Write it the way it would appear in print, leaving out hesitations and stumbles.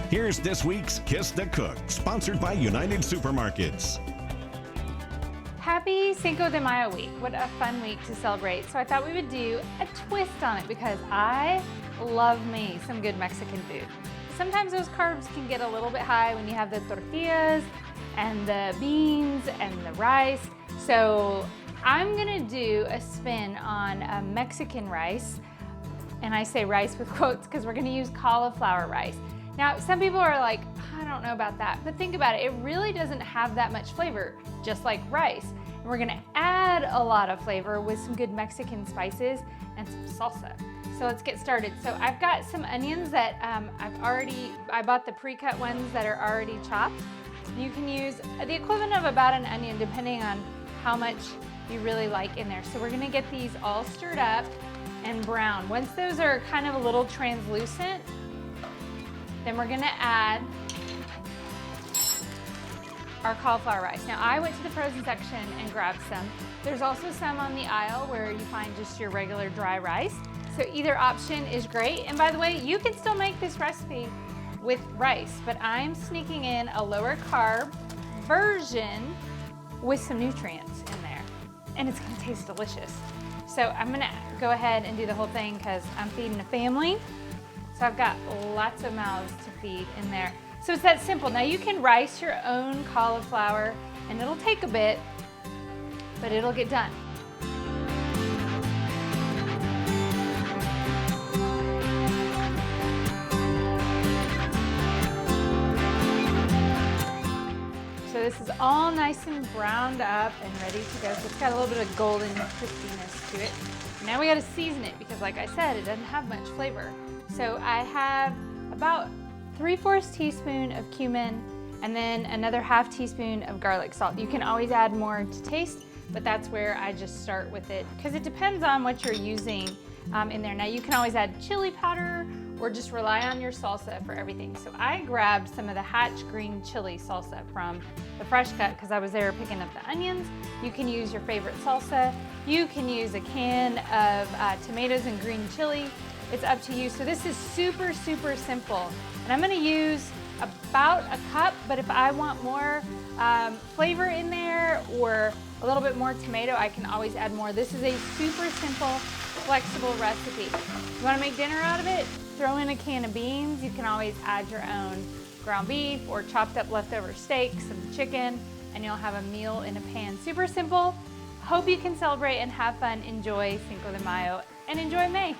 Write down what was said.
Here's this week's Kiss the Cook, sponsored by United Supermarkets. Happy Cinco de Mayo week. What a fun week to celebrate. So I thought we would do a twist on it because I love me some good Mexican food. Sometimes those carbs can get a little bit high when you have the tortillas and the beans and the rice. So I'm gonna do a spin on a Mexican rice. And I say rice with quotes because we're gonna use cauliflower rice. Now, some people are like, I don't know about that, but think about it. It really doesn't have that much flavor, just like rice. And we're gonna add a lot of flavor with some good Mexican spices and some salsa. So let's get started. So I've got some onions that I bought the pre-cut ones that are already chopped. You can use the equivalent of about an onion depending on how much you really like in there. So we're gonna get these all stirred up and brown. Once those are kind of a little translucent, then we're gonna add our cauliflower rice. Now I went to the frozen section and grabbed some. There's also some on the aisle where you find just your regular dry rice. So either option is great. And by the way, you can still make this recipe with rice, but I'm sneaking in a lower carb version with some nutrients in there. And it's gonna taste delicious. So I'm gonna go ahead and do the whole thing because I'm feeding a family. So I've got lots of mouths to feed in there. So it's that simple. Now you can rice your own cauliflower and it'll take a bit, but it'll get done. So this is all nice and browned up and ready to go. So it's got a little bit of golden crispiness to it. Now we gotta season it because like I said, it doesn't have much flavor. So I have about 3/4 teaspoon of cumin and then another ½ teaspoon of garlic salt. You can always add more to taste, but that's where I just start with it because it depends on what you're using in there. Now you can always add chili powder or just rely on your salsa for everything. So I grabbed some of the Hatch green chili salsa from the fresh cut because I was there picking up the onions. You can use your favorite salsa. You can use a can of tomatoes and green chili. It's up to you. So this is super, super simple. And I'm gonna use about a cup, but if I want more flavor in there or a little bit more tomato, I can always add more. This is a super simple, flexible recipe. You wanna make dinner out of it? Throw in a can of beans. You can always add your own ground beef or chopped up leftover steak, some chicken, and you'll have a meal in a pan. Super simple. Hope you can celebrate and have fun. Enjoy Cinco de Mayo and enjoy May.